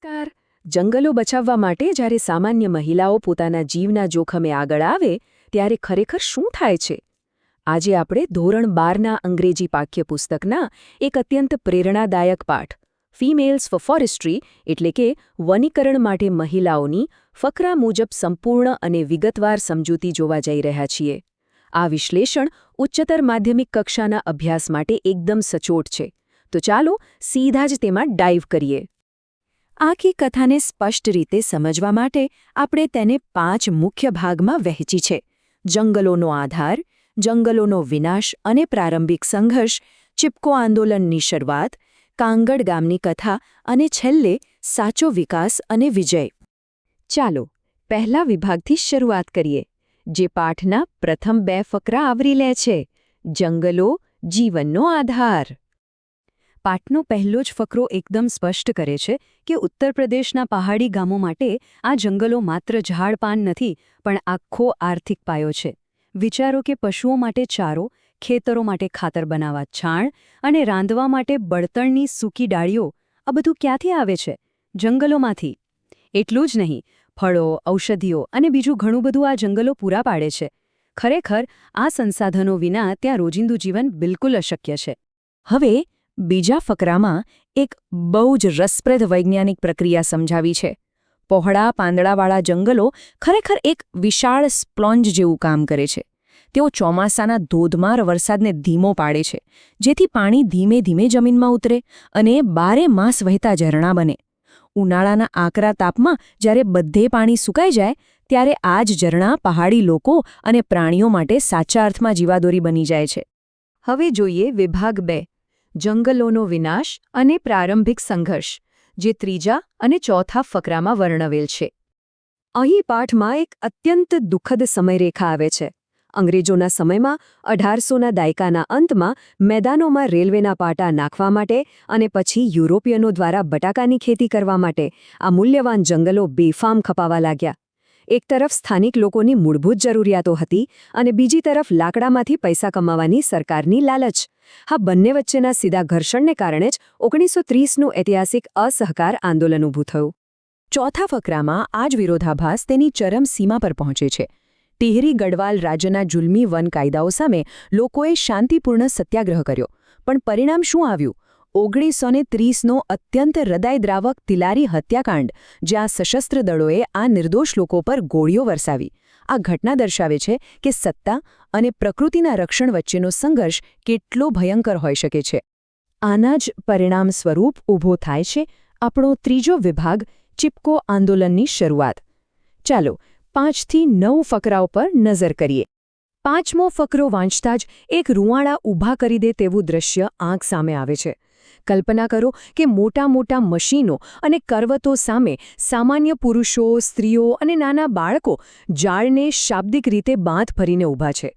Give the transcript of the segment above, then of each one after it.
નમસ્કાર. જંગલો બચાવવા માટે જ્યારે સામાન્ય મહિલાઓ પોતાના જીવના જોખમે આગળ આવે ત્યારે ખરેખર શું થાય છે? આજે આપણે ધોરણ 12ના અંગ્રેજી પાઠ્યપુસ્તકના એક અત્યંત પ્રેરણાદાયક પાઠ ફિમેલ્સ ફોર ફોરેસ્ટ્રી એટલે કે વનીકરણ માટે મહિલાઓની ફકરા મુજબ સંપૂર્ણ અને વિગતવાર સમજૂતી જોવા જઈ રહ્યા છીએ. આ વિશ્લેષણ ઉચ્ચતર માધ્યમિક કક્ષાના અભ્યાસ માટે એકદમ સચોટ છે. તો ચાલો સીધા જ તેમાં ડાઇવ કરીએ. આખી કથાને સ્પષ્ટ રીતે સમજવા માટે આપણે તેને 5 મુખ્ય ભાગમાં વહેંચી છે. જંગલોનો આધાર, જંગલોનો વિનાશ અને પ્રારંભિક સંઘર્ષ, ચિપકો આંદોલનની શરૂઆત, કાંગડ ગામની કથા અને છેલ્લે સાચો વિકાસ અને વિજય. ચાલો પહેલા વિભાગથી શરૂઆત કરીએ, જે પાઠના પ્રથમ 2 ફકરા આવરી લે છે. જંગલો, જીવનનો આધાર. પાઠનો પહેલો જ ફકરો એકદમ સ્પષ્ટ કરે છે કે ઉત્તર પ્રદેશના પહાડી ગામો માટે આ જંગલો માત્ર ઝાડપાન નથી પણ આખો આર્થિક પાયો છે. વિચારો કે પશુઓ માટે ચારો, ખેતરો માટે ખાતર બનાવવા છાણ અને રાંધવા માટે બળતણની સૂકી ડાળીઓ, આ બધું ક્યાંથી આવે છે? જંગલોમાંથી. એટલું જ નહીં, ફળો, ઔષધિઓ અને બીજું ઘણું બધું આ જંગલો પૂરા પાડે છે. ખરેખર આ સંસાધનો વિના ત્યાં રોજિંદુ જીવન બિલકુલ અશક્ય છે. હવે બીજા ફકરામાં એક બહુ જ રસપ્રદ વૈજ્ઞાનિક પ્રક્રિયા સમજાવી છે. પહોળા પાંદડાવાળા જંગલો ખરેખર એક વિશાળ સ્પોન્જ જેવું કામ કરે છે. તેઓ ચોમાસાના ધોધમાર વરસાદને ધીમો પાડે છે, જેથી પાણી ધીમે ધીમે જમીનમાં ઉતરે અને 12 માસ વહેતા ઝરણા બને. ઉનાળાના આકરા તાપમાં જ્યારે બધે પાણી સુકાઈ જાય ત્યારે આ જ ઝરણા પહાડી લોકો અને પ્રાણીઓ માટે સાચા અર્થમાં જીવાદોરી બની જાય છે. હવે જોઈએ વિભાગ 2. જંગલોનો વિનાશ અને પ્રારંભિક સંઘર્ષ, જે ત્રીજા અને ચોથા ફકરામાં વર્ણવેલ છે. અહીં પાઠમાં એક અત્યંત દુઃખદ સમયરેખા આવે છે. અંગ્રેજોના સમયમાં 1800ના દાયકાના અંતમાં મેદાનોમાં રેલવેના પાટા નાખવા માટે અને પછી યુરોપિયનો દ્વારા બટાકાની ખેતી કરવા માટે આ મૂલ્યવાન જંગલો બેફામ ખપાવા લાગ્યા. એક તરફ સ્થાનિક લોકોની મૂળભૂત જરૂરિયાતો હતી અને બીજી તરફ લાકડામાંથી પૈસા કમાવાની સરકારની લાલચ. આ બંને વચ્ચેના સીધા ઘર્ષણને કારણે જ 1930નું ઐતિહાસિક અસહકાર આંદોલન ઊભું થયું. ચોથા ફકરામાં આ જ વિરોધાભાસ તેની ચરમ સીમા પર પહોંચે છે. ટિહરી ગઢવાલ રાજ્યના જુલ્મી વન કાયદાઓ સામે લોકોએ શાંતિપૂર્ણ સત્યાગ્રહ કર્યો, પણ પરિણામ શું આવ્યું? 1930નો અત્યંત હૃદયદ્રાવક તિલારી હત્યાકાંડ, જ્યાં સશસ્ત્ર દળોએ આ નિર્દોષ લોકો પર ગોળીઓ વરસાવી. આ ઘટના દર્શાવે છે કે સત્તા અને પ્રકૃતિના રક્ષણ વચ્ચેનો સંઘર્ષ કેટલો ભયંકર હોઈ શકે છે. આના જ પરિણામ સ્વરૂપ ઊભો થાય છે આપણો ત્રીજો વિભાગ, ચિપકો આંદોલનની શરૂઆત. ચાલો 5થી 9 ફકરાઓ પર નજર કરીએ. 5મો ફકરો વાંચતા જ એક રૂંવાડા ઊભા કરી દે તેવું દ્રશ્ય આંખ સામે આવે છે. કલ્પના કરો કે મોટા મોટા મશીનો અને કરવતો સામે સામાન્ય પુરુષો, સ્ત્રીઓ અને નાના બાળકો ઝાડને શાબ્દિક રીતે બાંધ ભરીને ઊભા છે.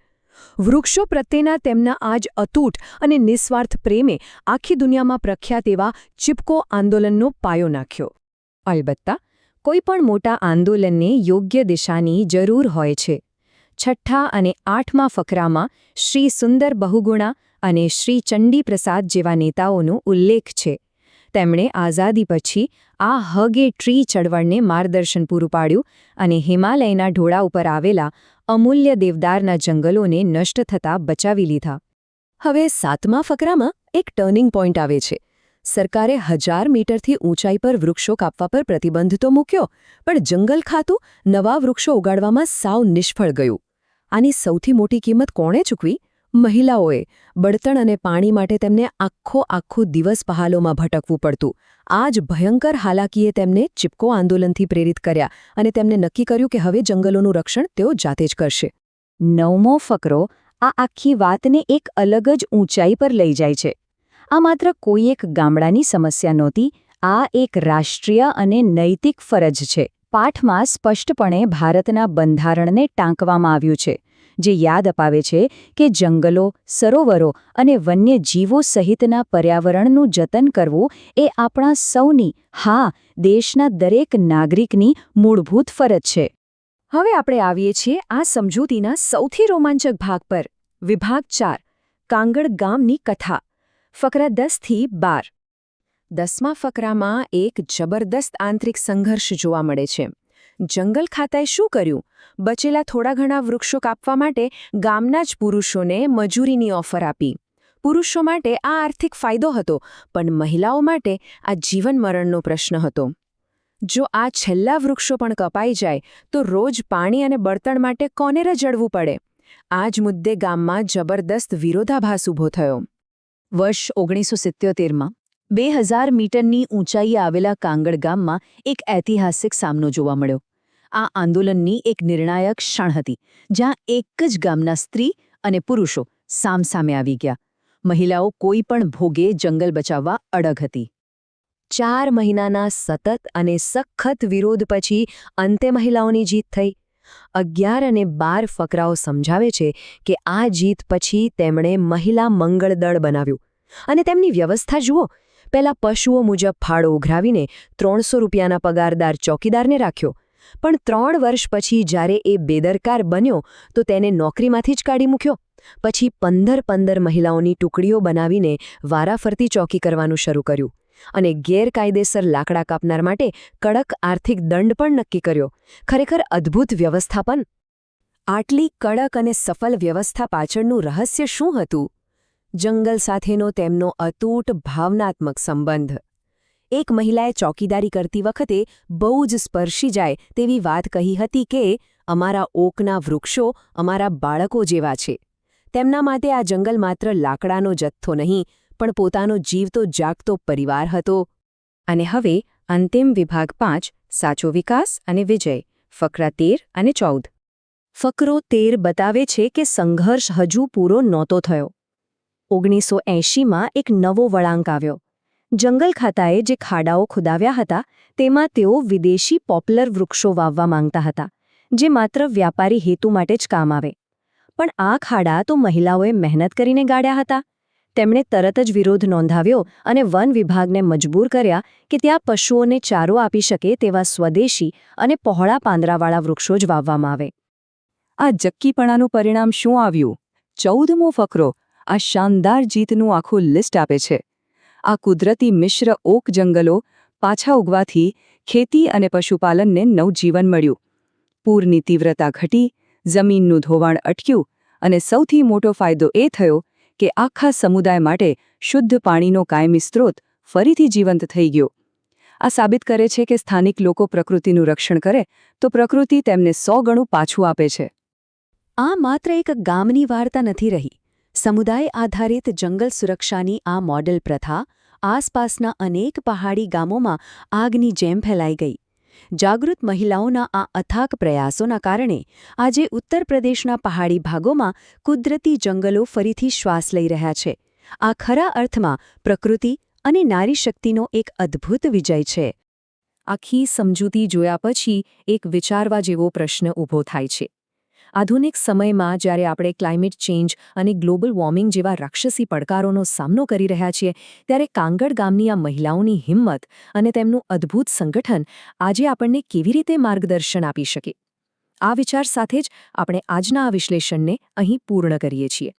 વૃક્ષો પ્રત્યેના તેમના આ જ અતૂટ અને નિસ્વાર્થ પ્રેમે આખી દુનિયામાં પ્રખ્યાત એવા ચિપકો આંદોલનનો પાયો નાખ્યો. અલબત્તા કોઈ પણ મોટા આંદોલનને યોગ્ય દિશાની જરૂર હોય છે. 6ઠ્ઠા અને 8મા ફકરામાં શ્રી સુંદર બહુગુણા અને શ્રી ચંડી પ્રસાદ જેવા નેતાઓનો ઉલ્લેખ છે. તેમણે આઝાદી પછી આ હગે ટ્રી ચળવળને માર્ગદર્શન પૂરું પાડ્યું અને હિમાલયના ઢોળા ઉપર આવેલા અમૂલ્ય દેવદારના જંગલોને નષ્ટ થતાં બચાવી લીધા. હવે 7મા ફકરામાં એક ટર્નિંગ પોઈન્ટ આવે છે. સરકારે 1000 મીટરથી ઊંચાઈ પર વૃક્ષો કાપવા પર પ્રતિબંધ તો મૂક્યો, પણ જંગલ ખાતું નવા વૃક્ષો ઉગાડવામાં સાવ નિષ્ફળ ગયું. આની સૌથી મોટી કિંમત કોણે ચૂકવી? મહિલાઓએ. બળતણ અને પાણી માટે તેમને આખો દિવસ પહાલોમાં ભટકવું પડતું. આ જ ભયંકર હાલાકીએ તેમને ચિપકો આંદોલનથી પ્રેરિત કર્યા અને તેમને નક્કી કર્યું કે હવે જંગલોનું રક્ષણ તેઓ જાતે જ કરશે. 9મો ફકરો આ આખી વાતને એક અલગ જ ઊંચાઈ પર લઈ જાય છે. આ માત્ર કોઈ એક ગામડાની સમસ્યા નહોતી, આ એક રાષ્ટ્રીય અને નૈતિક ફરજ છે. પાઠમાં સ્પષ્ટપણે ભારતના બંધારણને ટાંકવામાં આવ્યું છે, જે યાદ અપાવે છે કે જંગલો, સરોવરો અને વન્યજીવો સહિતના પર્યાવરણનું જતન કરવું એ આપણા સૌની, હા, દેશના દરેક નાગરિકની મૂળભૂત ફરજ છે. હવે આપણે આવીએ છીએ આ સમજૂતીના સૌથી રોમાંચક ભાગ પર. વિભાગ 4, કાંગડ ગામની કથા. ફકરા 10થી 12. 10મા ફકરામાં એક જબરદસ્ત આંતરિક સંઘર્ષ જોવા મળે છે. જંગલ ખાતાએ શું કર્યું? બચેલા થોડા ઘણા વૃક્ષો કાપવા માટે ગામના જ પુરુષોને મજૂરીની ઓફર આપી. પુરુષો માટે આ આર્થિક ફાયદો હતો, પણ મહિલાઓ માટે આ જીવન મરણનો પ્રશ્ન હતો. જો આ છેલ્લા વૃક્ષો પણ કપાઈ જાય તો રોજ પાણી અને બળતણ માટે કોને રજડવું પડે? આ જ મુદ્દે ગામમાં જબરદસ્ત વિરોધાભાસ ઊભો થયો. વર્ષ 1977માં 2000 મીટરની ઊંચાઈએ આવેલા કાંગડ ગામમાં એક ઐતિહાસિક સામનો જોવા મળ્યો. આ આંદોલનની એક નિર્ણાયક ક્ષણ હતી, જ્યાં એક જ ગામના સ્ત્રી અને પુરુષો સામસામે આવી ગયા. મહિલાઓ કોઈ પણ ભોગે જંગલ બચાવવા અડગ હતી. 4 મહિનાના સતત અને સખત વિરોધ પછી અંતે મહિલાઓની જીત થઈ. 11 અને 12 ફકરાઓ સમજાવે છે કે આ જીત પછી તેમણે મહિલા મંગળ દળ બનાવ્યું. અને તેમની વ્યવસ્થા જુઓ. પહેલા પશુઓ મુજબ ફાળો ઉઘરાવીને 300 રૂપિયાના પગારદાર ચોકીદારને રાખ્યો. પણ 3 વર્ષ પછી જ્યારે એ બેદરકાર બન્યો તો તેને નોકરીમાંથી જ કાઢી મૂક્યો. પછી 15 મહિલાઓની ટુકડીઓ બનાવીને વારાફરતી ચોકી કરવાનું શરૂ કર્યું. અને ગેરકાયદેસર લાકડા કાપનાર માટે કડક આર્થિક દંડ પણ નક્કી કર્યો. ખરેખર અદ્ભુત વ્યવસ્થાપન. આટલી કડક અને સફળ વ્યવસ્થા પાછળનું રહસ્ય શું હતું? જંગલ સાથેનો તેમનો અતૂટ ભાવનાત્મક સંબંધ. એક મહિલાએ ચોકીદારી કરતી વખતે બહુ જ સ્પર્શી જાય તેવી વાત કહી હતી કે અમારા ઓકના વૃક્ષો અમારા બાળકો જેવા છે. તેમના માટે આ જંગલ માત્ર લાકડાનો જથ્થો નહીં, પણ પોતાનો જીવતો જાગતો પરિવાર હતો. અને હવે અંતિમ વિભાગ 5, સાચો વિકાસ અને વિજય, ફકરા 13 અને 14. ફકરો 13 બતાવે છે કે સંઘર્ષ હજુ પૂરો નહોતો થયો. 1980માં એક નવો વળાંક આવ્યો. જંગલ ખાતાએ જે ખાડાઓ ખોદાવ્યા હતા તેમાં તેઓ વિદેશી પોપ્યુલર વૃક્ષો વાવવા માંગતા હતા, જે માત્ર વ્યાપારી હેતુ માટે જ કામ આવે. પણ આ ખાડા તો મહિલાઓએ મહેનત કરીને ગાળ્યા હતા. તેમણે તરત જ વિરોધ નોંધાવ્યો અને વન વિભાગને મજબૂર કર્યા કે ત્યાં પશુઓને ચારો આપી શકે તેવા સ્વદેશી અને પહોળા પાંદડાવાળા વૃક્ષો જ વાવવામાં આવે. આ જક્કીપણાનું પરિણામ શું આવ્યું? 14મો ફકરો આ શાનદાર જીતનું આખું લિસ્ટ આપે છે. આ કુદરતી મિશ્ર ઓક જંગલો પાછા ઉગવાથી ખેતી અને પશુપાલનને નવજીવન મળ્યું. પૂરની તીવ્રતા ઘટી, જમીનનું ધોવાણ અટક્યું અને સૌથી મોટો ફાયદો એ થયો કે આખા સમુદાય માટે શુદ્ધ પાણીનો કાયમી સ્ત્રોત ફરીથી જીવંત થઈ ગયો. આ સાબિત કરે છે કે સ્થાનિક લોકો પ્રકૃતિનું રક્ષણ કરે તો પ્રકૃતિ તેમને 100 ગણું પાછું આપે છે. આ માત્ર એક ગામની વાર્તા નથી રહી. સમુદાય આધારિત જંગલ સુરક્ષાની આ મોડેલ પ્રથા આસપાસના અનેક પહાડી ગામોમાં આગની જેમ ફેલાઈ ગઈ. જાગૃત મહિલાઓના આ અથાક પ્રયાસોના કારણે આજે ઉત્તર પ્રદેશના પહાડી ભાગોમાં કુદરતી જંગલો ફરીથી શ્વાસ લઈ રહ્યા છે. આ ખરા અર્થમાં પ્રકૃતિ અને નારી શક્તિનો એક અદ્ભુત વિજય છે. આખી સમજૂતી જોયા પછી એક વિચારવા જેવો પ્રશ્ન ઊભો થાય છે. આધુનિક સમયમાં જ્યારે આપણે ક્લાઇમેટ ચેન્જ અને ગ્લોબલ વોર્મિંગ જેવા રાક્ષસી પડકારોનો સામનો કરી રહ્યા છીએ, ત્યારે કાંગડ ગામની આ મહિલાઓની હિંમત અને તેમનું અદ્ભુત સંગઠન આજે આપણને કેવી રીતે માર્ગદર્શન આપી શકે? આ વિચાર સાથે જ આપણે આજના આ વિશ્લેષણને અહીં પૂર્ણ કરીએ છીએ.